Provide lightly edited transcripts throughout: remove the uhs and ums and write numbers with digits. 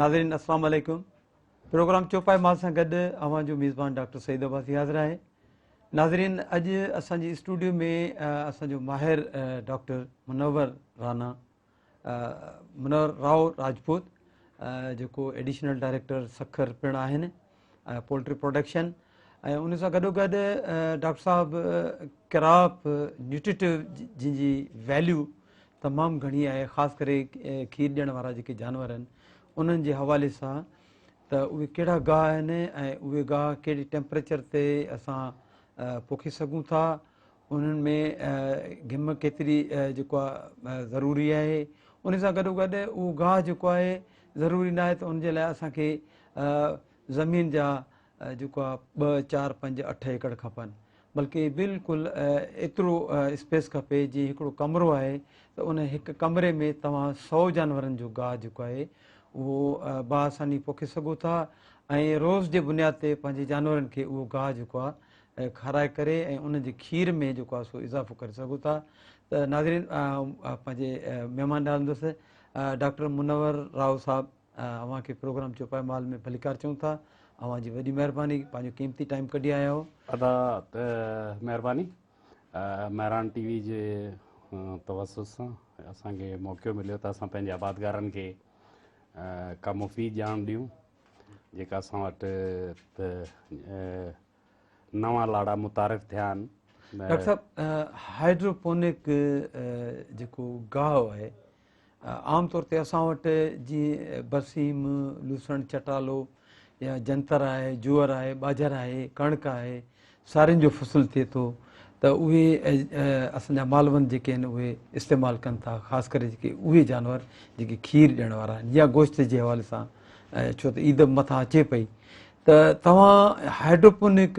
नाज़रीन अस्सलाम वालेकुम। प्रोग्राम चौपाई माल सां गॾु अवां जो मेज़बान डॉक्टर सईद अब्बासी हाज़िर आहे। नाज़रीन, अॼु असांजी स्टूडियो में असांजो माहिर डॉक्टर मुनव्वर राव राजपूत जेको एडिशनल डायरेक्टर सखर पिणु आहिनि पोल्ट्री प्रोडक्शन, ऐं उन सां गॾोगॾु डॉक्टर साहिबु किराप न्यूट्रिटिव जंहिंजी वैल्यू तमामु घणी आहे, ख़ासि करे खीर ॾियण वारा जेके जानवर आहिनि उन्हनि जे हवाले सां त उहे कहिड़ा गाह आहिनि ऐं उहे गाह कहिड़े टेम्परेचर ते असां पोखे सघूं था, उन्हनि में घिम केतिरी जेको आहे ज़रूरी आहे। उन सां गॾोगॾु उहो गाह जेको आहे ज़रूरी न आहे त उनजे लाइ असांखे ज़मीन जा जेको आहे 2, 4, 5, 8 एकड़ खपनि, बल्कि बिल्कुलु एतिरो स्पेस खपे जीअं हिकिड़ो कमिरो आहे त उन हिकु कमरे में तव्हां 100 जानवरनि जो गाह जेको आहे उहो बासानी पोखे सघो था ऐं रोज़ जे बुनियाद ते पंहिंजे जानवरनि खे उहो गाह जेको आहे खाराए करे ऐं उनजे खीर में जेको आहे सो इज़ाफ़ो करे सघो था। त नाज़रीन, पंहिंजे महिमान ॾांदुसि डॉक्टर मुनव्वर राव साहिबु, अव्हांखे प्रोग्राम चौपाई माल में भलीकार चऊं था। अव्हांजी वॾी महिरबानी, पंहिंजो क़ीमती टाइम कढी आया हो। अदा महिरबानी, महरान टीवी जे तवसुस सां असांखे मौक़ो मिलियो त असां पंहिंजे आबादगारनि खे का मुफ़ीद ॼाण ॾियूं जेका असां वटि नवां लाड़ा मुतारिफ़ थिया आहिनि। डॉक्टर साहिबु, हाइड्रोपोनिक जेको गाह आहे, आमतौर ते असां वटि जीअं बरसीम, लूसण चटालो या जंतर आहे, जुअर आहे, ॿाझर आहे, कणिक आहे, सारियुनि जो फ़सुलु थिए थो त उहे असांजा मालवनि जेके आहिनि उहे इस्तेमालु कनि था, ख़ासि करे जेके उहे जानवर जेके खीर ॾियण वारा आहिनि या गोश्त जे हवाले सां, छो त ईद मथां अचे पई, त तव्हां हाइड्रोपोनिक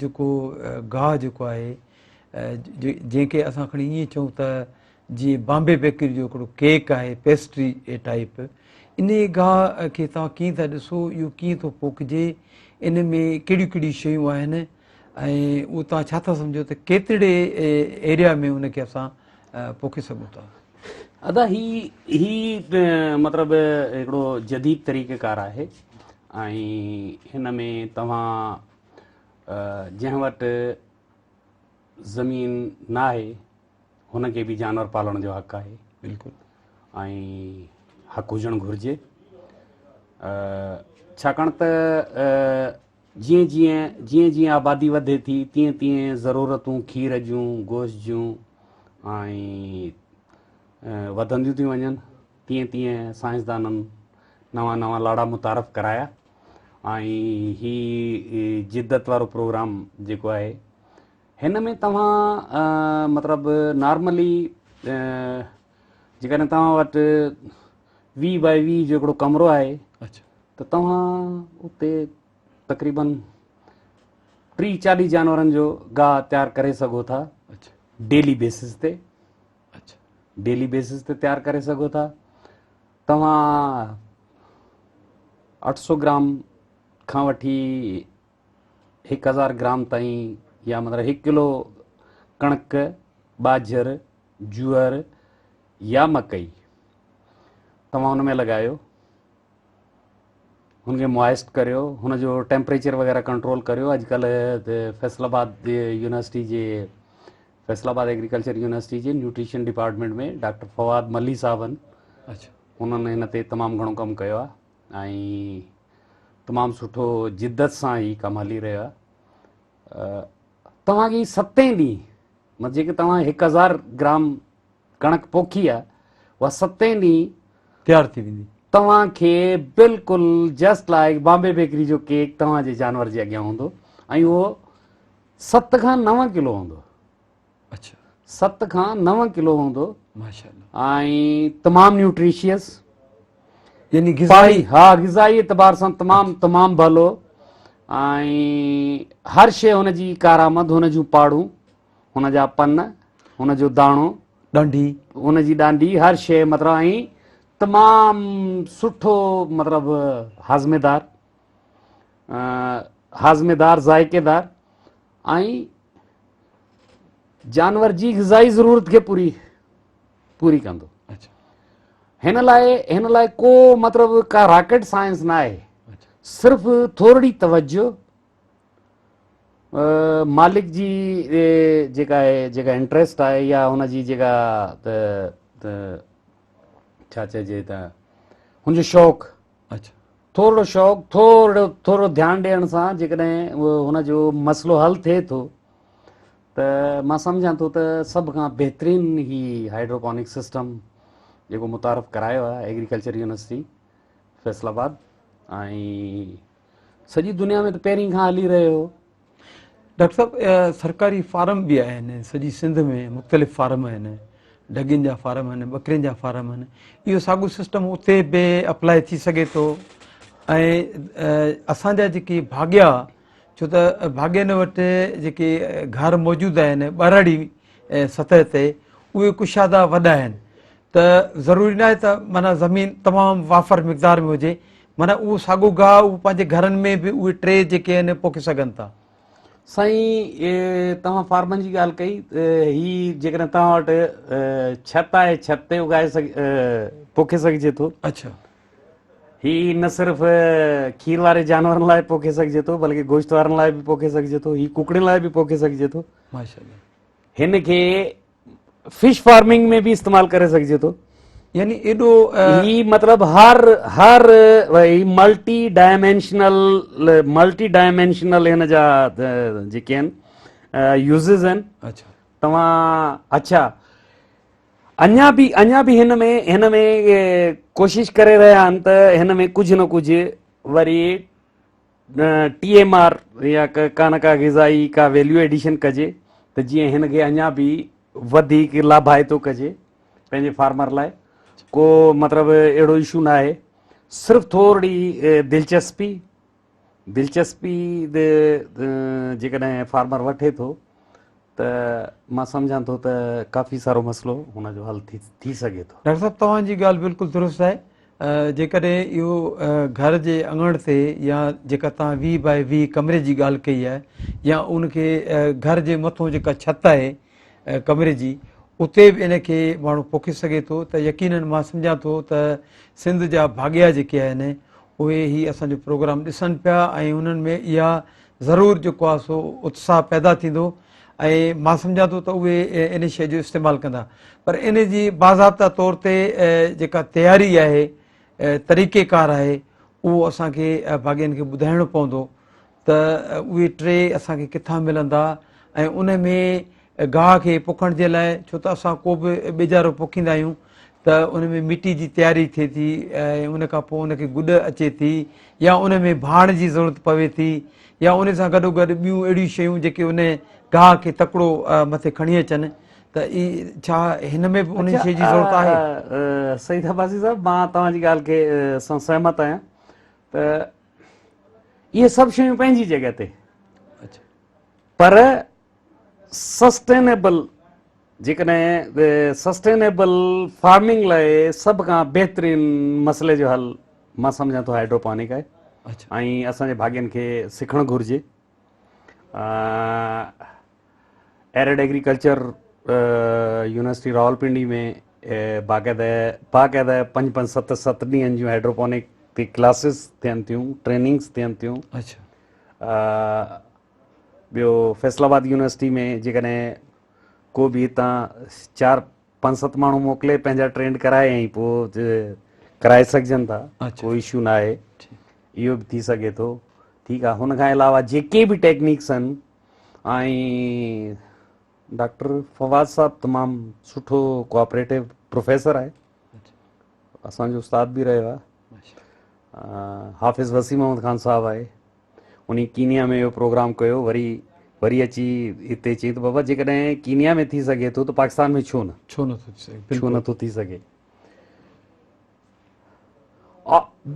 जेको गाह जेको आहे जंहिंखे असां खणी ईअं चऊं त जीअं बॉम्बे बेकरी जो हिकिड़ो केक आहे, पेस्ट्री टाइप, इन गाह खे तव्हां कीअं था ॾिसो, इहो कीअं थो पोखिजे, इन में कहिड़ियूं कहिड़ियूं शयूं आहिनि ऐं उहो तव्हां छा था सम्झो त केतिरे एरिया में उनखे असां पोखे सघूं था? अदा ही मतिलबु हिकिड़ो जदीद तरीक़ेकार आहे ऐं हिन में तव्हां जंहिं वटि ज़मीन न आहे हुनखे बि जानवर पालण जो हक़ु आहे, बिल्कुलु, ऐं हक़ु हुजणु घुरिजे। छाकाणि त जीअं जीअं आबादी वधे थी तीअं तीअं ज़रूरतूं खीर जूं, गोश्त जूं ऐं वधंदियूं थी वञनि, तीअं तीअं साइंसदाननि नवां लाड़ा मुतारफ़ कराया ऐं ही जिद्दत वारो प्रोग्राम जेको आहे हिन में तव्हां मतिलबु नॉर्मली जेकॾहिं तव्हां वटि 20 बाय 20 जो हिकिड़ो कमिरो आहे त तव्हां उते तक़रीबन 30-40 जानवरनि जो गाह तयारु करे सघो था डेली बेसिस ते। डेली बेसिस ते तयारु करे सघो था। तव्हां 800 ग्राम खां वठी 1000 ग्राम ताईं या मतिलबु 1 किलो कणिक, ॿाझर, जुअर या मकई तव्हां हुन में लॻायो, हुनखे मॉइस्ट करियो, हुनजो टेम्परेचर वग़ैरह कंट्रोल करियो। अॼुकल्ह फैसलाबाद यूनिवर्सिटी जे फैसलाबाद एग्रीकल्चर यूनिवर्सिटी जे न्यूट्रिशन डिपार्टमेंट में डॉक्टर फवाद मली साहब आहिनि, हुननि हिन ते तमामु घणो कमु कयो आहे ऐं तमामु सुठो जिद्दत सां ही कमु हली रहियो आहे। तव्हांखे 7 ॾींहं मतिलबु जेके तव्हां 1000 ग्राम कणिक पोखी आहे उहा 7 ॾींहं तयारु थी वेंदी। तव्हांखे बिल्कुलु जस्ट लाइक बॉम्बे बेकरी जो केक तव्हांजे जानवर जे अॻियां हूंदो ऐं उहो 7 खां 9 किलो हूंदो। 7 खां 9 किलो हूंदो ऐं तमामु न्यूट्रिशियस, यानी ग़िज़ाई एतबार सां तमामु भलो ऐं हर शइ हुनजी कारामद, हुन जूं पाड़ूं, हुन जा पन, हुन जो दाणो, ॾांढी, हुनजी ॾांढी, हर शइ मतिलबु ऐं तमामु सुठो मतिलबु हाज़मेदार ज़ाइक़ेदार ऐं जानवर जी ग़िज़ाई ज़रूरत खे पूरी कंदो। हिन लाइ को मतिलबु का रॉकेट साइंस ना आहे, सिर्फ़ु थोरी तवज्जो, मालिक जी जेका आहे, जेका इंट्रस्ट आहे या हुनजी जेका छा चइजे त हुनजो शौक़ु, अच्छा थोरो शौक़ु, थोरो ध्यानु ॾियण सां जेकॾहिं हुनजो मसइलो हल थिए थो त मां सम्झां थो त सभ खां बहितरीन ही हाइड्रोपोनिक सिस्टम जेको मुतारफ़ करायो आहे एग्रीकल्चर यूनिवर्सिटी फैसलाबाद, ऐं सॼी दुनिया में त पहिरीं खां हली रहियो हो। डॉक्टर साहब सरकारी फार्म बि आहिनि सॼी सिंध में, मुख़्तलिफ़ फार्म आहिनि, ढगियुनि जा फार्म आहिनि, ॿकरियुनि जा फार्म आहिनि, इहो साॻियो सिस्टम उते बि अप्लाई थी सघे थो। ऐं असांजा जेके भाॻिया, छो त भाॻियनि वटि जेके घर मौजूदु आहिनि ॿारहड़ी सतह ते, उहे कुशादा वॾा आहिनि, त ज़रूरी न आहे त माना ज़मीन तमामु वाफ़र मिक़दार में हुजे, माना उहो साॻियो गाहु उहो पंहिंजे घरनि में बि उहे टे जेके आहिनि पोखे सघनि था। साईं तव्हां फार्मनि जी ॻाल्हि कई, ही जेकॾहिं तव्हां वटि छत आहे, छत ते उगाए पोखे सघिजे थो। अच्छा, ही न सिर्फ़ु खीर वारे जानवरनि लाइ पोखे सघिजे थो, बल्कि गोश्त वारनि लाइ बि पोखे सघिजे थो, ही कुकड़ियुनि लाइ बि पोखे सघिजे थो, माशाल्लाह। हिन खे फिश फार्मिंग में बि इस्तेमालु करे सघिजे थो। यानी एॾो ही मतिलबु हर मल्टी डायमेंशनल हिन जा जेके आहिनि यूज़िस आहिनि। अच्छा तव्हां अच्छा अञा बि हिन में कोशिशि करे रहिया आहिनि त हिन में कुझु न कुझु वरी TMR या का न का ग़िज़ाई का वैल्यू एडिशन कजे त जीअं हिन खे अञा बि वधीक लाभाइतो कजे पंहिंजे फार्मर लाइ। को मतिलबु अहिड़ो इशू न आहे, सिर्फ़ु थोरी दिलचस्पी जेकॾहिं फार्मर वठे थो त मां सम्झां थो त काफ़ी सारो मसइलो हुनजो हल थी सघे थो। डॉक्टर साहब तव्हांजी ॻाल्हि बिल्कुलु दुरुस्त आहे। जेकॾहिं इहो घर जे अङण ते या जेका तव्हां 20 बाय 20 कमरे जी ॻाल्हि कई आहे, या उनखे घर जे मथां जेका छित आहे कमरे जी, उते बि इनखे माण्हू पोखे सघे थो, त यकीननि मां सम्झां थो त सिंध जा भाॻिया जेके आहिनि उहे ही असांजो प्रोग्राम ॾिसनि पिया ऐं उन्हनि में इहा ज़रूरु जेको आहे सो उत्साह पैदा थींदो, ऐं मां सम्झां थो त उहे इन शइ जो इस्तेमालु कंदा। पर इन जी बाज़ाब्ता तौर ते जेका तयारी आहे, तरीक़ेकार आहे, उहो असांखे भाॻियनि खे ॿुधाइणो पवंदो त उहे टे असांखे किथां मिलंदा, ऐं उन में गाह खे पोखण जे लाइ, छो त असां को बि ॿिजारो पोखींदा आहियूं त उन में मिटी जी तयारी थिए थी, ऐं उन खां पोइ उनखे गुॾ अचे थी, या उन में भाण जी ज़रूरत पवे थी, या उन सां गॾोगॾु ॿियूं अहिड़ियूं शयूं जेके उन गाह खे तकिड़ो मथे खणी अचनि, त ई छा हिन में बि उन शइ जी ज़रूरत आहे? सही था बाज़ी साहब, मां तव्हांजी ॻाल्हि खे सां सहमत आहियां त इहे सभु शयूं पंहिंजी जॻह ते, पर सस्टेनेबल जेकॾहिं सस्टेनेबल फार्मिंग लाइ सभ खां बहितरीन मसइले जो हल मां सम्झां थो हाइड्रोपोनिक आहे। ऐं असांजे भाॻियनि खे सिखणु घुरिजे। एरिड एग्रीकल्चर यूनिवर्सिटी रावलपिंडी में बाक़ाइदा 5-5, 7 ॾींहंनि जूं हाइड्रोपोनिक ते क्लासिस थियनि थियूं, ट्रेनिंग्स थियनि थियूं। ॿियो फैसलाबाद यूनिवर्सिटी में जेकॾहिं को बि हितां 4-5-7 माण्हू मोकिले पंहिंजा ट्रेंड कराए ऐं पोइ कराए सघजनि था, कोई इशू न आहे, इहो बि थी सघे थो। ठीकु आहे, हुन खां अलावा जेके बि टेक्निक्स आहिनि, ऐं डॉक्टर फवाद साहब तमामु सुठो कोऑपरेटिव प्रोफेसर आहे, असांजो उस्ताद बि रहियो आहे। हाफ़िज़ वसीम अहमद ख़ान साहबु आहे, उन कीनिया में इहो प्रोग्राम कयो, वरी अची हिते चई त बाबा जेकॾहिं कीनिया में थी सघे थो त पाकिस्तान में छो नथो थी सघे।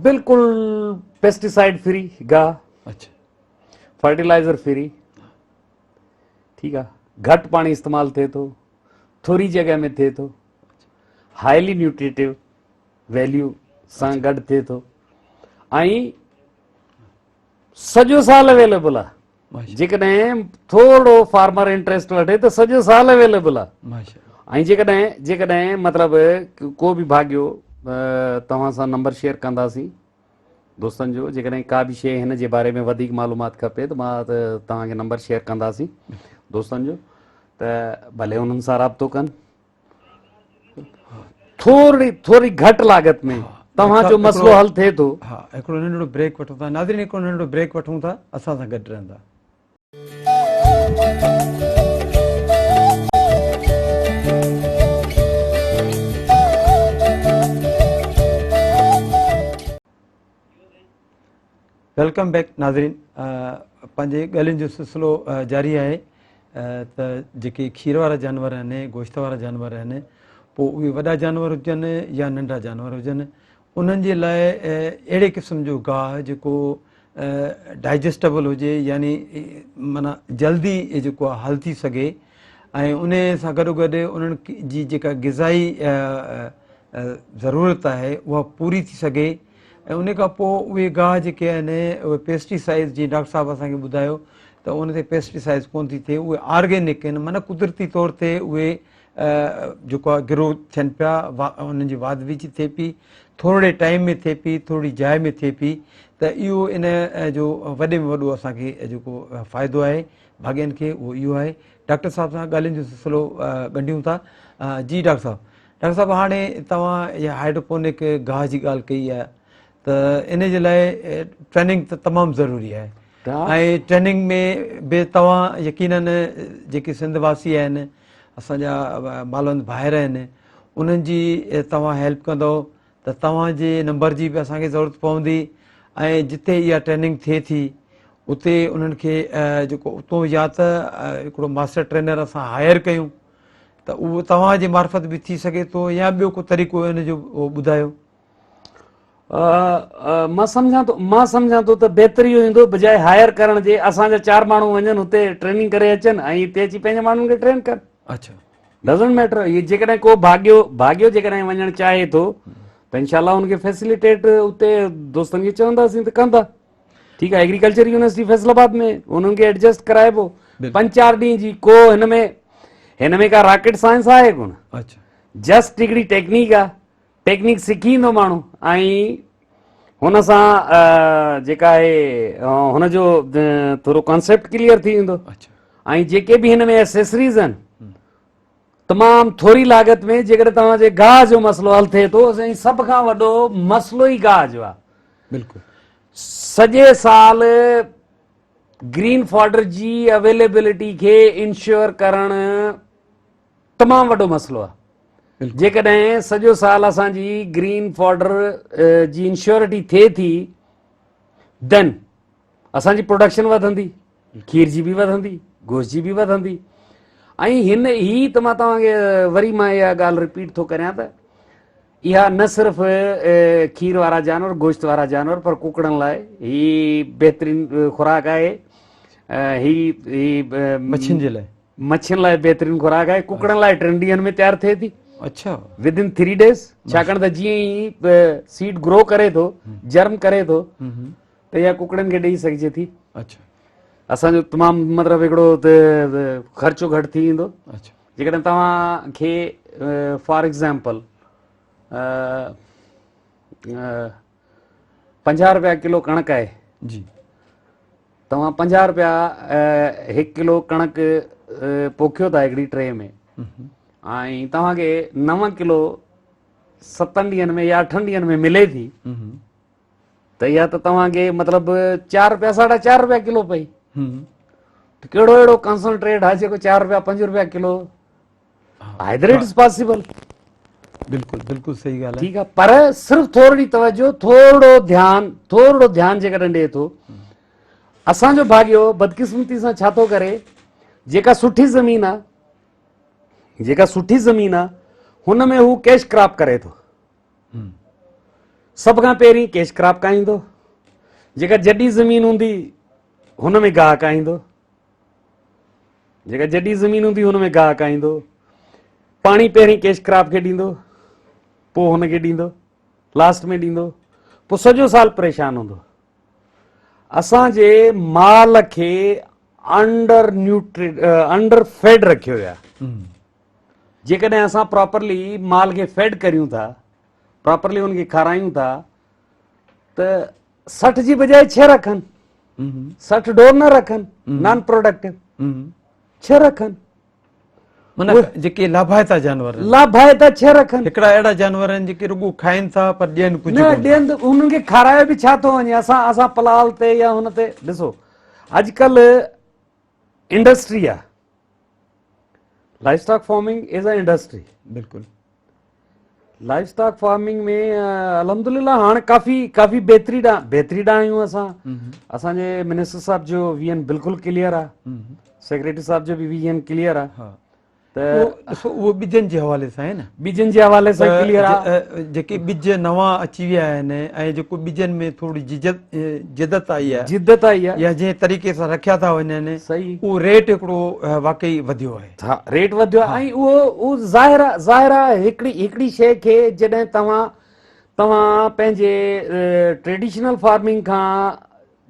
बिल्कुलु पेस्टिसाइड फ्री गाह, फर्टिलाइज़र फ्री, ठीकु आहे, घटि पाणी इस्तेमालु थिए थो, थोरी जॻह में थिए थो, हाईली न्यूट्रिटिव वैल्यू सां गॾु थिए थो, ऐं सॼो साल अवेलेबल आहे। जेकॾहिं थोरो फार्मर इंट्रस्ट वठे त सॼो साल अवेलेबल आहे। ऐं जेकॾहिं मतिलबु को बि भाॻियो तव्हां सां नंबर शेयर कंदासीं दोस्तनि जो, जेकॾहिं का बि शइ हिन जे बारे में वधीक मालूमात खपे त मां तव्हांखे नंबर शेयर कंदासीं दोस्तनि जो, त भले उन्हनि सां राब्तो कनि। थोरी घटि लागत में तव्हांजो मसइलो हल थिए थो। हा, हिकिड़ो नंढिड़ो ब्रेक वठूं था नाज़रीन, हिकिड़ो नंढिड़ो ब्रेक वठूं था, असां सां गॾु रहंदा। वेलकम बैक नाज़रीन। पंहिंजे ॻाल्हियुनि जो सिलसिलो जारी आहे त जेके खीर वारा जानवर आहिनि, गोश्त वारा जानवर आहिनि, पोइ उहे वॾा जानवर हुजनि या नंढा जानवर हुजनि, उन्हनि जे लाइ अहिड़े क़िस्म जो गाह जेको डाइजेस्टेबल हुजे, यानी माना जल्दी जेको आहे हल थी सघे, ऐं उन सां गॾोगॾु उन्हनि जी जेका ग़िज़ाई ज़रूरत आहे उहा पूरी थी सघे। ऐं उन खां पोइ उहे गाह जेके आहिनि उहे पेस्टिसाइड्स, जीअं डॉक्टर साहिबु असांखे ॿुधायो त उन ते पेस्टिसाइड्स कोन थी थिए, उहे ऑर्गेनिक आहिनि, माना कुदरती तौर ते उहे जेको आहे ग्रो थियनि पिया, उन्हनि जी वाध विझ थिए पई, थोरे टाइम में थिए पई, थोरी जाइ में थिए पई, त इहो इन जो वॾे में वॾो असांखे जेको फ़ाइदो आहे भाॻियुनि खे, उहो इहो आहे। डॉक्टर साहिब सां ॻाल्हियुनि जो सिलसिलो ॻंढियूं था। जी डॉक्टर साहिबु, हाणे तव्हां इहा हाइड्रोपोनिक गाह जी ॻाल्हि कई आहे, त इन जे लाइ ट्रेनिंग त तमामु ज़रूरी आहे, ऐं ट्रेनिंग में बि तव्हां यकीनन जेके सिंधवासी आहिनि, असांजा मालवंत भाइर आहिनि, उन्हनि जी तव्हां हेल्प कंदव त तव्हांजे नंबर जी बि असांखे ज़रूरत पवंदी, ऐं जिते इहा ट्रेनिंग थिए थी उते उन्हनि खे जेको उतां या त हिकिड़ो मास्टर ट्रेनर असां हायर कयूं त उहो तव्हांजे मार्फत बि थी सघे थो, या ॿियो को तरीक़ो हिन जो उहो ॿुधायो। मां सम्झां थो त बहितर इहो ईंदो बजाए हायर करण जे, असांजा 4 माण्हू वञनि हुते ट्रेनिंग करे अचनि ऐं हिते अची पंहिंजे माण्हुनि खे ट्रेन कनि। अच्छा, डज़ंट मैटर। इहे जेकॾहिं को भाॻियो जेकॾहिं वञणु चाहे थो त इनशाला हुनखे फैसिलिटेट उते दोस्तनि खे चवंदासीं त कंदा। ठीकु आहे, एग्रीकल्चर यूनिवर्सिटी फैसलाबाद में उन्हनि खे एडजस्ट कराइबो 5-4 ॾींहं जी। को हिन में का रॉकेट साइंस आहे कोन। अच्छा, जस्ट हिकिड़ी टेक्निक आहे, टेक्निक सिखी ईंदो माण्हू ऐं हुन सां जेका आहे हुनजो थोरो कॉन्सेप्ट क्लियर थी वेंदो। ऐं जेके बि हिन में एसेसरीज़ आहिनि तमामु थोरी लागत में, जेकॾहिं तव्हांजे गाह जो मसइलो हल थिए थो, साईं सभ खां वॾो मसइलो ई गाह जो आहे। बिल्कुलु सॼे साल ग्रीन फॉडर जी अवेलेबिलिटी खे इंश्योर करणु तमामु वॾो मसइलो आहे। जेकॾहिं सॼो साल असांजी ग्रीन फॉडर जी इंश्योरिटी थिए थी, देन असांजी प्रोडक्शन वधंदी, खीर जी बि वधंदी, गोश्त जी बि वधंदी। ऐं ही त मां तव्हांखे वरी मां इहा ॻाल्हि रिपीट थो करियां त इहा न सिर्फ़ु खीर वारा जानवर, गोश्त वारा जानवर, पर कुकड़नि लाइ ही बहितरीनु खुराक आहे। मच्छियुनि लाइ बहितरीनु खुराक आहे। कुकड़नि लाइ 3 ॾींहंनि में तयारु थिए थी। अच्छा, विदिन 3 days, छाकाणि त जीअं ई सीड ग्रो करे थो, जर्म करे थो, त इहा कुकड़नि खे ॾेई सघिजे थी। अच्छा, असांजो तमामु मतिलबु हिकिड़ो ख़र्चो घटि थी वेंदो। जेकॾहिं तव्हांखे फॉर एग्ज़ाम्पल 50 रुपया किलो कणक आहे जी, तव्हां 50 रुपया 1 किलो कणक पोखियो था हिकिड़ी ट्रे में, ऐं तव्हांखे 9 किलो 7 ॾींहंनि में या 8 ॾींहंनि में मिले थी, त इहा त तव्हांखे मतिलबु 4 रुपया 4.5 रुपया किलो पई। त कहिड़ो अहिड़ो कंसंट्रेट आहे जेको 4 रुपया 5 रुपया kilo? Either it is possible. बिल्कुलु बिल्कुलु सही ॻाल्हि आहे। ठीकु आहे, पर सिर्फ़ु थोरी तवजो, थोरो ध्यानु जेकॾहिं ॾिए थो। असांजो भाॻियो बदकिस्मती सां छा थो करे, जेका सुठी ज़मीन आहे हुन में हू कैश क्रॉप करे थो। सभ खां पहिरीं कैश क्रॉप काईंदो, जेका जॾी ज़मीन हूंदी हुन में गाह काईंदो, पाणी पहिरीं कैश क्रॉप खे ॾींदो, पोइ हुनखे ॾींदो, लास्ट में ॾींदो, पोइ सॼो साल परेशान हूंदो। असांजे माल खे अंडर फेड रखियो वियो आहे। जेकॾहिं असां प्रॉपरली माल खे फेड करियूं था प्रॉपरली उनखे खारायूं था त 60 जी बजाय 6 रखनि, 60 डोर न रखनि, नॉन प्रोडक्टिव 6 रखनि, माना जेके लाभायता जानवर आहिनि, लाभायता 6 रखनि। हिकिड़ा अहिड़ा जानवर आहिनि जेके रुॻो खाइनि था पर ॾियनि कुझु न कोन था। ॾियनि, उन्हनि खे खारायो बि छा थो वञे। असां पलाल ते या हुन ते ॾिसो, अॼुकल्ह इंडस्ट्री आहे, life stock farming is a industry. बिल्कुलु लाइफ स्टॉक फार्मिंग में अलहमदुलिल्लाह हाणे काफ़ी बहितरी ॾांहुं आहियूं असां। असांजे मिनिस्टर साहब जो विजन बिल्कुलु क्लियर आहे, सेक्रेटरी साहब जो बि विजन क्लियर आहे। हा, त ॾिसो उहो ॿिजनि जे हवाले सां आहे न, ॿिजनि जे हवाले सां क्लियर आहे। जेके ॿिज नवां अची विया आहिनि ऐं जेको ॿिजनि में थोरी जिदत आई आहे, जिद्दत आई आहे, या जंहिं तरीक़े सां रखिया था वञनि, सही, उहो रेट हिकिड़ो वाकई वधियो आहे। हा रेट वधियो आहे। ऐं उहो ज़ाहिर आहे हिकिड़ी शइ खे जॾहिं तव्हां पंहिंजे ट्रेडिशनल फार्मिंग खां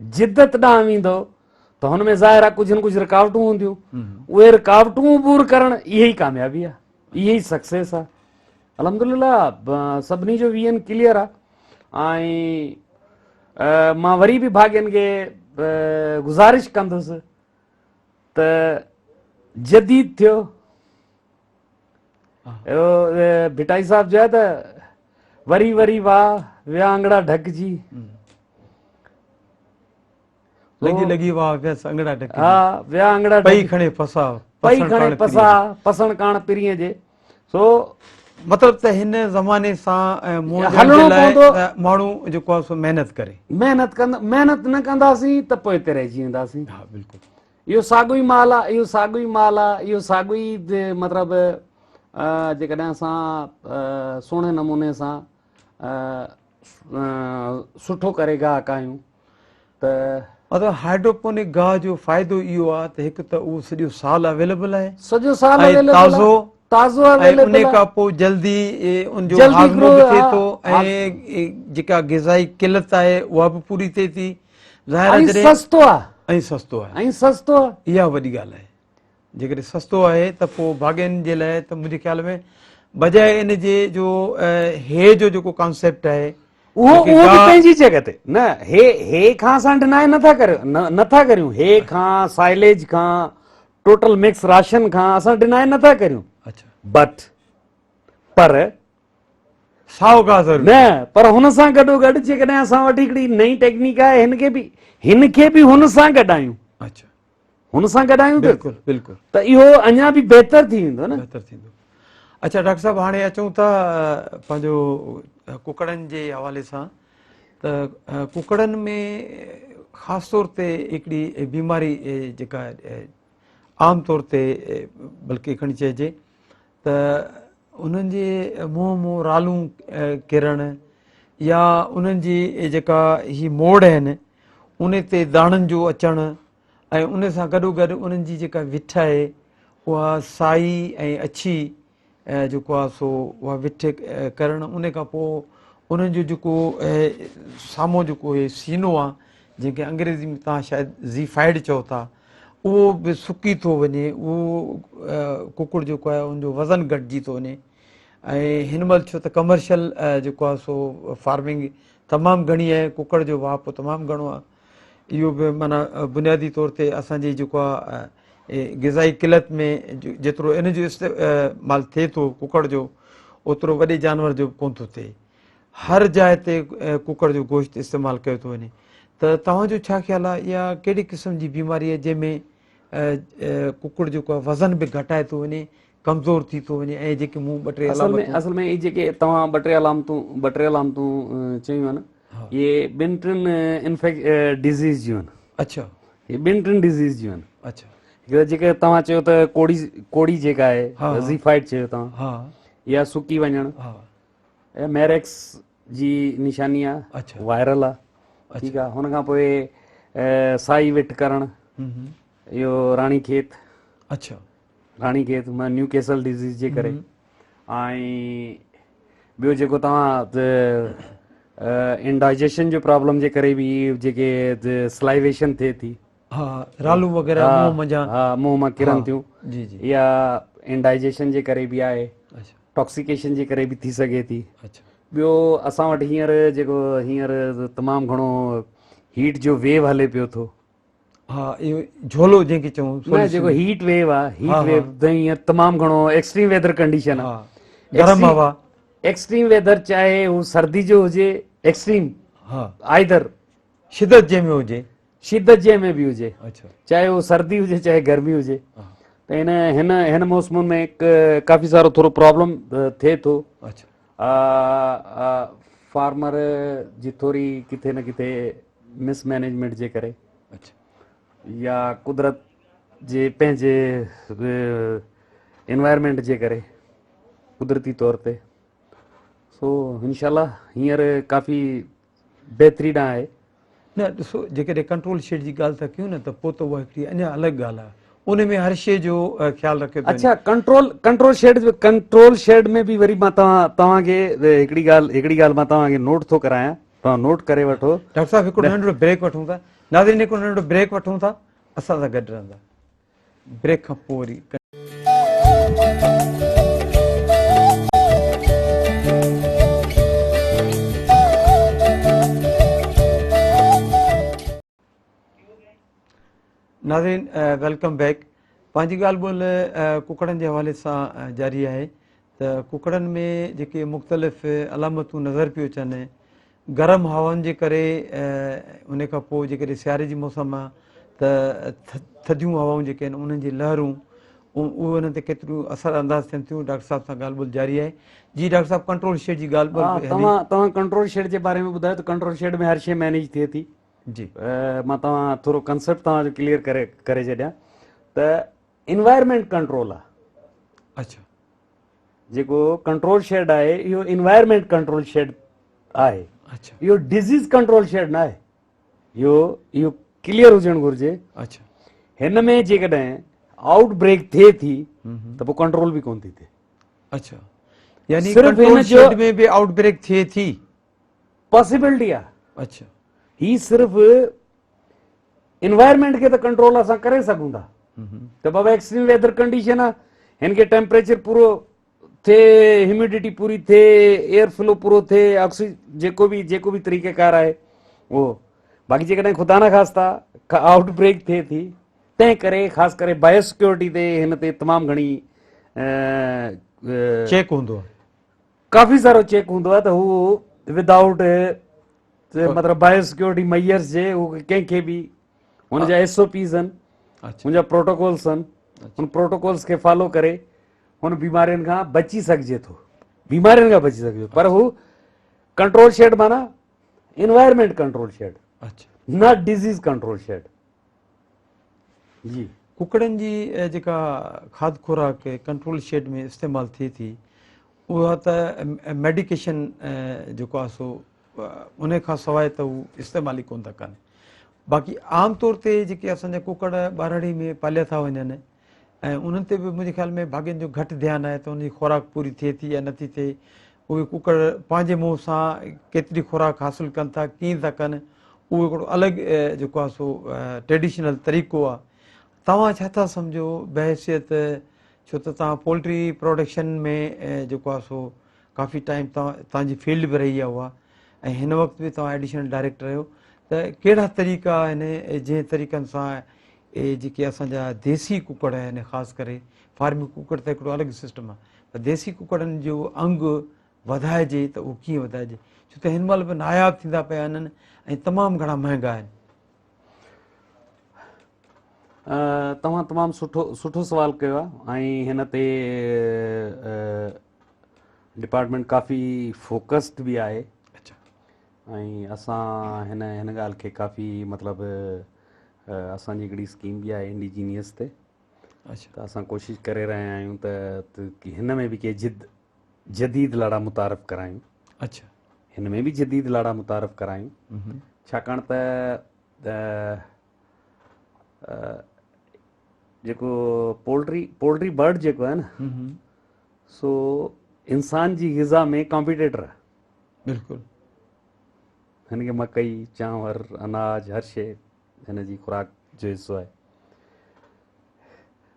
जिद्दत ॾांहुं वेंदो त हुन में ज़ाहिर आहे कुझु न कुझु रुकावटूं हूंदियूं। उहे रुकावटूं दूर करणु इहा ई कामयाबी आहे, इहा ई सक्सेस आहे। अलहमदुलिल्लाह सभिनी जो विजन क्लियर आहे। ऐं मां वरी बि भाग्यनि खे गुज़ारिश कंदुसि त जदीद थियो। भिटाई साहब जो आहे त वरी वाह विया आंगड़ा ढकजी, लगी वाह वियसि अंगड़ा ढकी, हा विया आंगड़ा पई खणे फसा, पई खणे पसा पसण काण पिरीअ जे। सो मतिलबु त हिन ज़माने सां हलणो पवंदो, माण्हू जेको आहे सो महिनत करे, महिनत न कंदासीं त पोइ हिते रहिजी वेंदासीं। हा बिल्कुलु, इहो साॻियो ई माल आहे, इहो साॻियो ई माल आहे, इहो साॻियो ई मतिलबु जेकॾहिं असां सुहिणे नमूने सां सुठो करे गाह कयूं त मतिलबु हाइड्रोपोनिक गाह जो फ़ाइदो इहो आहे त हिकु त उहो सॼो साल अवेलेबल आहे, सॼो साल ताज़ो ऐं उन खां पोइ जल्दी उनजो हाज़मो बि थिए थो ऐं जेका ग़िज़ाई किलत आहे उहा बि पूरी थिए थी। ज़ाहिर सस्तो आहे, ऐं सस्तो आहे, इहा वॾी ॻाल्हि आहे। जेकॾहिं सस्तो आहे त पोइ भाॻियुनि जे लाइ त मुंहिंजे ख़्याल में बजाए इन जे जो हे जो जेको कॉन्सेप्ट आहे उहो बि पंहिंजी जॻह ते न, हे खां असां डिनाए नथा करियूं, हे खां साइलेज खां टोटल मिक्स राशन खां असां डिनाए नथा करियूं। अच्छा, बट पर साओ गाह ज़रूरी न, पर हुन सां गॾोगॾु जेकॾहिं असां वटि हिकिड़ी नई टेक्निक आहे, हिनखे बि हुन सां गॾायूं, अच्छा हुन सां गॾायूं बिल्कुलु बिल्कुलु त इहो अञा बि बहितर थी वेंदो न, बहितर थींदो। अच्छा डॉक्टर साहब, हाणे अचूं था पंहिंजो कुकड़नि जे हवाले सां, त कुकड़नि में ख़ासि तौर ते हिकिड़ी बीमारी जेका आम तौर ते बल्कि खणी चइजे त उन्हनि जे मुंहुं रालूं किरणु या उन्हनि जी जेका ही मोड़ आहिनि उन ते दाणनि जो अचणु ऐं उन सां गॾोगॾु उन्हनि जी जेका विठ आहे उहा साई ऐं अछी जेको आहे सो उहा विठ करणु, उन खां पोइ उन्हनि जो जेको साम्हूं जेको इहे सीनो आहे जंहिंखे अंग्रेज़ी में तव्हां शायदि ज़ीफाइड चओ था, उहो बि सुकी थो वञे, उहो कुकुड़ जेको आहे उनजो वज़न घटिजी थो वञे। ऐं हिन महिल छो त कमर्शियल जेको आहे सो फार्मिंग तमामु घणी आहे, कुकड़ जो वाप तमामु घणो आहे, इहो बि माना बुनियादी तौर ते असांजी जेको आहे ग़िज़ाई किलत में जेतिरो इन जो इस्तेमालु थिए थो कुकड़ जो, ओतिरो वॾे जानवर जो कोन थो थिए। हर जाइ ते कुकड़ जो गोश्त इस्तेमालु कयो थो वञे। त तव्हांजो छा ख़्यालु आहे, इहा कहिड़ी क़िस्म जी बीमारी आहे जंहिंमें कुकड़ जेको आहे वज़न बि घटाए थो वञे, कमज़ोर थी थो वञे ऐं जेके मूं ॿ टे असल में इहे जेके तव्हां ॿ टे अलामतूं चयूं आहिनि, इहे ॿिनि टिनि डिज़ीज़ जूं आहिनि। अच्छा, इहे ॿिनि टिनि डिज़ीज़ जूं आहिनि। अच्छा, हिकिड़ो जेके तव्हां चयो त कोड़ी जेका आहे ज़ीफाइड चयो तव्हां, हा, या सुकी वञणु, ऐं मैरेक्स जी निशानी आहे, अच्छा, वायरल आहे, ठीकु आहे। हुन खां पोइ साई विट करणु, इहो राणी खेत, अच्छा, राणी खेत न्यू कैसल डिज़ीज़ जे करे। ऐं ॿियो जेको तव्हां इंडाइजेशन जो प्रॉब्लम जे करे बि जेके स्लाइवेशन थिए थी, हा, रालू वग़ैरह मुंहुं मां किरनि थियूं, जी जी, या इंडाइजेशन जे करे बि आहे, अच्छा, टॉक्सिकेशन जे करे बि थी सघे थी। अच्छा, ॿियो असां वटि हींअर तमामु घणो हीट जो वेव हले पियो थो। हाँ इहो झोलो जंहिंखे चऊं न जेको हीट वेव आहे, हीट वेव त हींअर तमामु घणो एक्सट्रीम वेदर कंडीशन हा आहे। गरम हवा एक्सट्रीम वेदर चाहे हू सर्दी जो हुजे, एक्सट्रीम हा आइदर शिदत जंहिंमें हुजे। शिदत जंहिंमें बि हुजे, अच्छा चाहे उहो सर्दी हुजे चाहे गर्मी हुजे। हा त हिन मौसमुनि में काफ़ी सारो थोरो प्रॉब्लम थिए थो। अच्छा फार्मर जी थोरी किथे न किथे मिसमैनेजमेंट जे करे अच्छा या कुदरत जे पंहिंजे एनवायरमेंट जे करे कुदरती तौर ते। सो इंशाल्लाह हींअर काफ़ी बहितरीनु आहे। न ॾिसो जेकॾहिं कंट्रोल शेड जी ॻाल्हि था कयूं न त पोइ त उहा हिकिड़ी अञा अलॻि ॻाल्हि आहे, उन में हर शइ जो ख़्यालु रखे थो वञे। अच्छा कंट्रोल शेड में बि वरी मां तव्हांखे हिकिड़ी ॻाल्हि मां तव्हांखे नोट थो करायां, तव्हां नोट करे वठो। डॉक्टर साहब हिकिड़ो नंढिड़ो ब्रेक वठूं था, नाज़रीन हिकिड़ो नंढिड़ो ब्रेक वठूं था, असां सां गॾु रहंदा। ब्रेक खां पोइ वरी नाज़रीन वेलकम बैक। पंहिंजी ॻाल्हि ॿोल कुकड़नि जे हवाले सां जारी आहे त कुकड़नि में जेके मुख़्तलिफ़ अलामतूं नज़र पियूं अचनि, गरम हवाउनि जे करे, उन खां पोइ जेकॾहिं सियारे जी मौसम आहे त थधियूं हवाऊं जेके आहिनि उन्हनि जी लहरूं, उहे उन्हनि ते केतिरियूं असर अंदाज़ थियनि थियूं। डॉक्टर साहब सां ॻाल्हि ॿोल जारी आहे। जी डॉक्टर साहब कंट्रोल शेड जी ॻाल्हि ॿोल हली। तव्हां कंट्रोल शेड जे बारे में ॿुधायो त कंट्रोल शेड में हर शइ मैनेज थिए थी। जी मां तव्हां थोरो कंसेप्ट तव्हांजो क्लियर करे छॾियां त इन्वायरमेंट कंट्रोल आहे। अच्छा जेको कंट्रोल शेड आहे इहो इन्वायरमेंट कंट्रोल शेड आहे, अच्छा इहो डिज़ीज़ कंट्रोल शेड न आहे। इहो क्लियर हुजणु घुरिजे। अच्छा हिन में जेकॾहिं आउटब्रेक थिए थी त पोइ कंट्रोल बि कोन थी थिए। अच्छा यानी सिर्फ़ु कंट्रोल हिन जो शेड में बि आउटब्रेक थिए थी। पॉसिबिलिटी आहे। अच्छा ही सिर्फ़ु इन्वायरमेंट खे त कंट्रोल असां करे सघूं था त बाबा एक्सट्रीम वेदर कंडीशन आहे, हिन खे टेम्परेचर पूरो थिए, ह्यूमिडिटी पूरी थिए, एयर फ्लो पूरो थिए, ऑक्सीजन जेको बि तरीक़ेकार आहे उहो। बाक़ी जेकॾहिं ख़ुदा न ख़ास्ता आउटब्रेक थिए थी, तंहिं करे ख़ासि करे बायोसिक्योरिटी ते हिन ते तमामु घणी चेक हूंदो आहे। काफ़ी सारो चेक हूंदो आहे त हू विदाउट मतिलबु बायोसिक्योरिटी मैयर्स जे उहो कंहिंखे बि हुनजा SOPs आहिनि, अच्छा हुनजा प्रोटोकॉल्स आहिनि, हुन प्रोटोकॉल्स खे फॉलो करे हुन बीमारियुनि खां बची सघिजे थो, बीमारियुनि खां बची सघिजे थो। पर हू कंट्रोल शेड माना इन्वायरमेंट कंट्रोल शेड, अच्छा न डिज़ीज़ कंट्रोल शेड। जी कुकड़नि जी जेका खाद खुराक कंट्रोल शेड में इस्तेमालु थिए थी, उहा त मेडिकेशन जेको आहे सो उन खां सवाइ त उहो इस्तेमालु ई कोन था कनि। बाक़ी आम तौर ते जेके असांजा कुकड़ ॿारड़ी में पालिया था वञनि ऐं उन्हनि ते बि मुंहिंजे ख़्याल में भाॻियुनि जो घटि ध्यानु आहे त उनजी खुराक पूरी थिए थी या नथी थिए। उहे कुकड़ पंहिंजे मुंहं सां केतिरी खुराक हासिलु कनि था, कीअं था कनि, उहो हिकिड़ो अलॻि जेको आहे सो ट्रेडिशनल तरीक़ो आहे। तव्हां छा था सम्झो बहसियत, छो त तव्हां पोल्ट्री प्रोडक्शन में जेको आहे सो काफ़ी टाइम तव्हांजी फील्ड बि रही आहे उहा, ऐं हिन वक़्तु बि तव्हां एडिशनल डायरेक्टर आहियो, त कहिड़ा तरीक़ा आहिनि जंहिं तरीक़नि सां जेके असांजा देसी कुकड़ आहिनि, ख़ासि करे फार्मी कुकड़ त हिकिड़ो अलॻि सिस्टम आहे, पर देसी कुकड़नि जो अंग वधाइजे त उहो कीअं वधाइजे, छो त हिन महिल बि नायाब थींदा पिया आहिनि ऐं तमामु घणा महांगा आहिनि। तव्हां तमामु सुठो सुवाल कयो आहे ऐं हिन ते डिपार्टमेंट काफ़ी फोकस्ड बि आहे। अच्छा ऐं असां हिन ॻाल्हि खे काफ़ी मतिलबु असांजी हिकिड़ी स्कीम बि आहे इंडिजीनियस ते, अच्छा त असां कोशिशि करे रहिया आहियूं त हिन में बि के जदीद लाड़ा मुतारफ़ करायूं। अच्छा हिन में बि जदीद लाड़ा मुतारफ़ करायूं, छाकाणि त जेको पोल्ट्री बर्ड जेको आहे न, सो इंसान जी ग़िज़ा में कॉम्पिटेटर आहे। बिल्कुलु हिन खे मकई, चांवर, अनाज, हर शइ हिन जी खुराक जो हिसो आहे।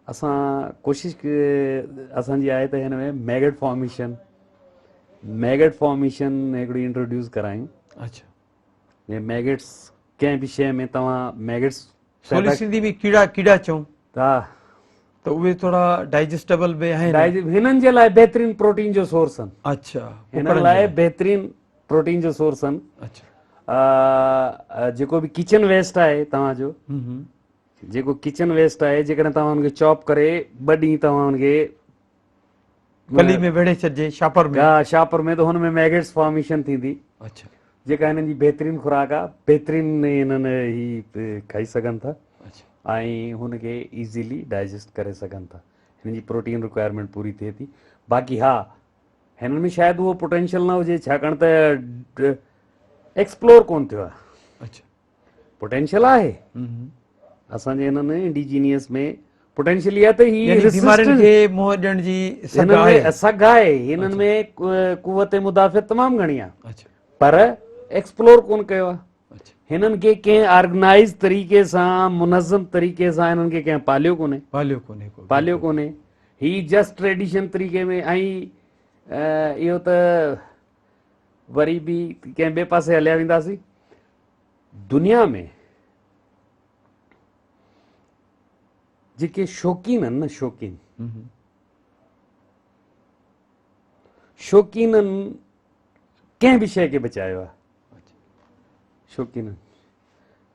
असां कोशिशि असांजी आहे त हिन में मैगट फॉर्मेशन मैगट फॉर्मेशन हिकिड़ी इंट्रोड्यूस करायूं। अच्छा, ये मैगट्स कंहिं बि शइ में तव्हां मैगट्स थोरी सिंधी में कीड़ा कीड़ा चऊं हा त उहे थोरा डाइजेस्टेबल बि आहिनि। हिननि जे लाइ बहितरीन प्रोटीन जो सोर्स आहिनि। अच्छा, हिननि कुकड़नि जे लाइ लाइ। बहितरीन प्रोटीन जो सोर्स आहिनि। अच्छा, जेको बि किचन वेस्ट आहे तव्हांजो, जेको किचन वेस्ट आहे, जेकॾहिं तव्हां हुनखे चॉप करे ॿ ॾींहं तव्हां हुनखे कली में वेड़े छॾिजे शापर में। शापर में, त हुन में मैगट्स फॉर्मेशन थींदी, अच्छा, जेका हिननि जी बहितरीन खुराक आहे। बहितरीन हिननि ही खाई सघनि था अच्छा, ऐं हुनखे ईज़ीली डाइजेस्ट करे सघनि था। हिन जी प्रोटीन रिक्वायरमेंट पूरी थिए थी। बाक़ी हा, हिननि में शायदि उहो पोटेंशियल न हुजे, छाकाणि त एक्सप्लोर कोन थियो आहे। अच्छा, पोटेंशियल आहे असांजे हिननि इंडिजीनियस में, पोटेंशियल इहा त यानी बीमारियुनि खे मुंहुं ॾियण जी सघ आहे। हिननि में सघ आहे, हिननि में कुवत मुदाफ़ियत तमामु घणी आहे, अच्छा, पर एक्सप्लोर कोन कयो आहे। अच्छा, हिननि खे कंहिं ऑर्गेनाइज़ तरीक़े सां, मुनज़म तरीक़े सां हिननि खे कंहिं पालियो कोन्हे। पालियो कोन्हे। ही जस्ट ट्रेडिशन तरीक़े में। ऐं इहो त वरी बि कंहिं ॿिए पासे हलिया वेंदासीं। दुनिया में जेके शौक़ीन आहिनि न, शौक़ीननि कंहिं बि शइ खे बचायो आहे। शौक़ीन,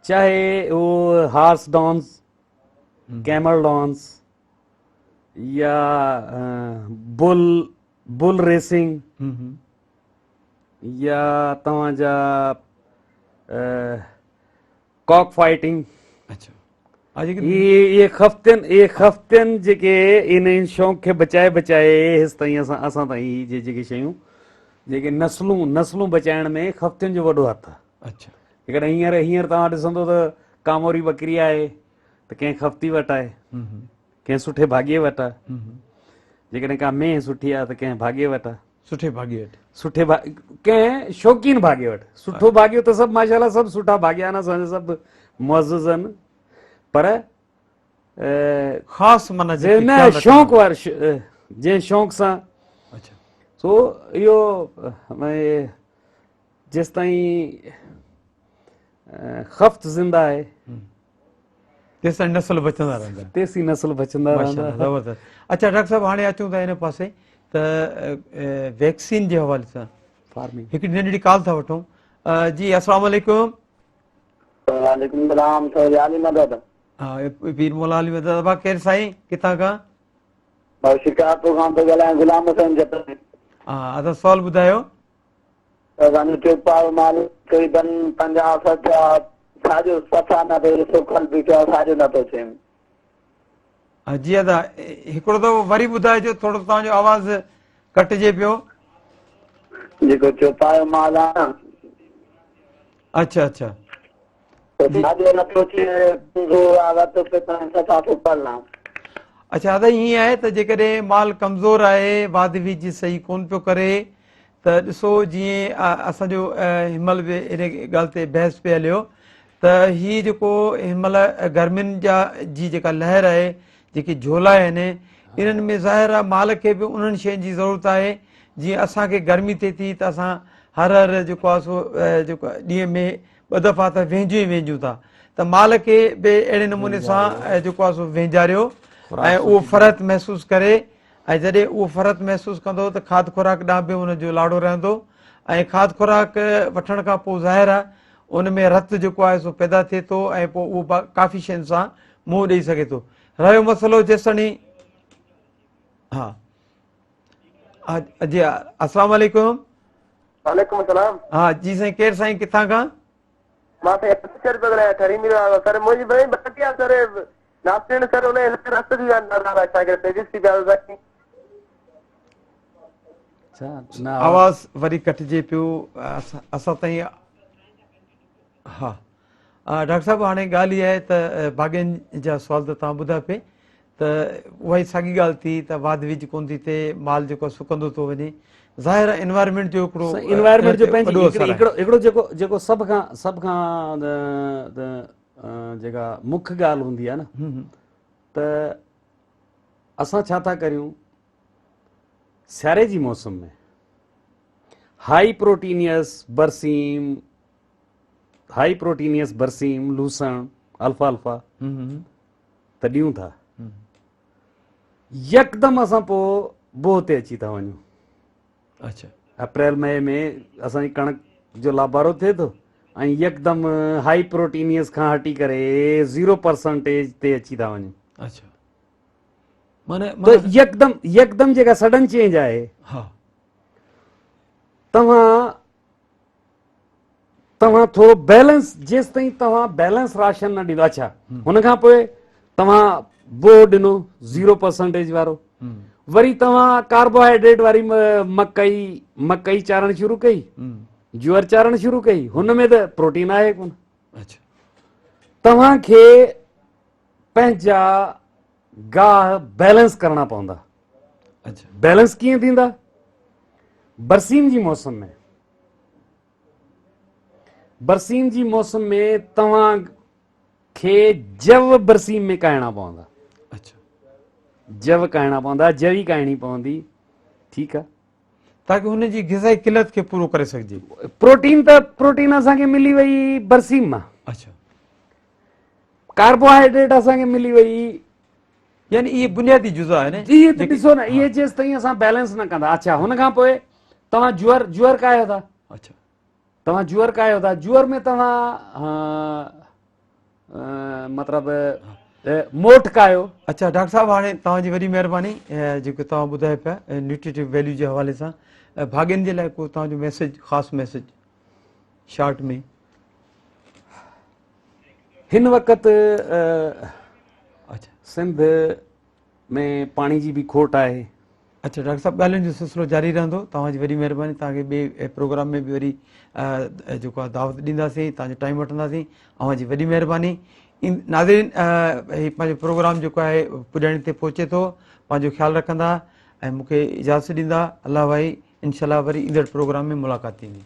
चाहे उहो हार्स डांस, कैमल डांस, या बुल रेसिंग, या तव्हांजा कॉक फाइटिंग। अच्छा, ये हफ़्तनि जेके इन शौक़ खे बचाए हेसि ताईं असां ताईं जेके शयूं, जेके नस्लूं बचाइण में हफ़्तनि जो वॾो हथु आहे। अच्छा, हिकिड़े हींअर तव्हां ॾिसंदो त कामोरी बकरी आहे त कंहिं खफ़्ती वटि आहे, कंहिं सुठे भाॻीअ वटि आहे। जेकॾहिं का मेंह सुठी आहे त कंहिं भाॻे वटि आहे, सुठे कंहिं शौक़ीन भाॻे वटि। सुठो भाॻियो त सभु माशाल्लाह सभु सुठा भाॻिया आहिनि, असांजा सभु मुअज़्ज़िज़ आहिनि, पर ख़ासि माना न शौक़ वार जंहिं शौक़ सां। सो इहो जेसि ताईं ख़फ़्त ज़िंदा आहे तेसि ताईं नस्ल बचंदा रहंदा। तेसि ताईं नस्ल बचंदा रहंदा। ज़बरदस्त। अच्छा डॉक्टर साहिबु, हाणे अचूं था हिन पासे त वैक्सीन जे हवाले सां हिकिड़ी नंढड़ी कॉल था वठूं। जी अस्सलाम वालेकुम। वालेकुम सलाम। अली मदद। हा, पीर मौला अली मदद। अबा केरु साईं, किथां खां? शिकारपुर खां थो ॻाल्हायां, गुलाम हुसैन जतन। हा, अदा सवाल ॿुधायो। असांजो चौपाल माल तक़रीबन 50-60 साॼो सफ़ा नथो, सुखल बीठो आहे, साॼो नथो थिए। जी अदा, हिकिड़ो दफ़ो वरी ॿुधाइजो, थोरो तव्हांजो आवाज़ कटिजे पियो। जेको चौपाल माल आहे न। अच्छा, अच्छा, साॼो नथो थिए, सफ़ा सुखल आहे। अच्छा अदा, ईअं आहे त जेकॾहिं माल कमज़ोर आहे, वाध विझ सही कोन पियो करे, त ॾिसो जीअं असांजो हिनमहिल बि इन ॻाल्हि ते बहस पियो हलियो त हीअ जेको हिनमहिल गर्मियुनि जी जेका लहर आहे, जेकी झोला आहिनि, इन्हनि में ज़ाहिर आहे माल खे बि उन्हनि शयुनि जी ज़रूरत आहे। जीअं असांखे गर्मी थिए थी त असां हर जेको आहे सो जेको ॾींहं में 2 दफ़ा त वेंझूं ई वेंझूं था, त माल खे बि अहिड़े नमूने सां जेको आहे सो वेंझारियो ऐं उहो फ़र्क़ महसूसु करे। ऐं जॾहिं उहो फ़र्क़ु महसूसु कंदो त खाद खुराक ॾांहुं बि हुनजो लाड़ो रहंदो। ऐं खाद खुराक वठण खां पोइ ज़ाहिर आहे उन में रतु जेको आहे सो पैदा थिए थो ऐं पोइ उहो काफ़ी शयुनि सां मुंहुं ॾेई सघे थो। रहियो मसइलो जेसि ताईं। हा जी, अस्सलाम वालेकुम। वालेकुम सलाम। हा जी साईं, केरु साईं, किथां खां? मां सर मुंहिंजी भेण बची आहे सर, नाश्ते सर उन रस्त जी असांखे तेज़ी थी पिया। आवाज़ वरी कटिजे पियो असां ताईं। हा डॉक्टर साहिबु, हाणे ॻाल्हि इहा आहे त भाॻियुनि जा सुवाल त तव्हां ॿुधा पे, त उहा ई साॻी ॻाल्हि थी त वाध विझ कोन थी थिए, माल जेको सुकंदो थो वञे। ज़ाहिर आहे इन्वायरमेंट जो हिकिड़ो जेको सभ खां जेका मुख्य ॻाल्हि हूंदी आहे न, त असां छा था करियूं, सियारे जी मौसम में हाई प्रोटीनियस बरसीम लूसण अल्फा अल्फा त ॾियूं था यकदम असां पोइ बोह ते अची था वञूं। अच्छा अप्रैल मई में असांजी कणक जो लाबारो थिए थो ऐं यकदम हाई प्रोटीनियस खां हटी करे 0% ते अची था वञूं। अच्छा माने त यकदम जेका सडन चेंज आहे हाँ तव्हां थोरो बैलेंस जेसि ताईं तव्हां बैलेंस राशन न ॾींदो अच्छा हुन खां पोइ तव्हां बोह ॾिनो 0% वारो वरी तव्हां कार्बोहाइड्रेट वारी मकई चारण शुरू कई ज्वर चारण शुरू कई हुन में त प्रोटीन आहे कोन। अच्छा तव्हांखे पंहिंजा गाह बैलेंस करणा पवंदा। अच्छा बैलेंस कीअं थींदा? बरसीम जी मौसम में तव्हांखे जव बरसीम में काइणा पवंदा। अच्छा जव काइणा पवंदा जवी काइणी पवंदी ठीकु आहे ताकि हुन जी ग़िज़ाई किलत खे पूरो करे सघिजे। प्रोटीन असांखे मिली वई बरसीम मां। अच्छा कार्बोहाइड्रेट असांखे मिली वई यानी ये बुनियादी जुज़ा आहे न इहे त ॾिसो न इहे जेसि ताईं असां बैलेंस न कंदा। अच्छा हुन खां पोइ तव्हां ज्वर कायो था। अच्छा ज्वर में तव्हां मतिलबु मोठ कायो। अच्छा डॉक्टर साहब हाणे तव्हांजी वॾी महिरबानी जेको तव्हां ॿुधाए पिया न्यूट्रिटिव वैल्यू जे हवाले सां भाॻियुनि जे लाइ को तव्हांजो मैसेज ख़ासि मैसेज शॉर्ट में। हिन वक़्तु अच्छा सिंध में पाणी जी बि खोट आहे। अच्छा डॉक्टर साहब ॻाल्हियुनि जो सिलसिलो जारी रहंदो। तव्हांजी वॾी महिरबानी। तव्हांखे ॿिए प्रोग्राम में बि वरी जेको आहे दावत ॾींदासीं तव्हांजो टाइम वठंदासीं। तव्हांजी वॾी महिरबानी। नाज़रीन हीउ पंहिंजो प्रोग्राम जेको आहे पुॼाइण ते पहुचे थो। पंहिंजो ख़्यालु रखंदा ऐं मूंखे इजाज़त ॾींदा। अलाह भाई इनशाला वरी ईंदड़ प्रोग्राम में मुलाक़ात थींदी।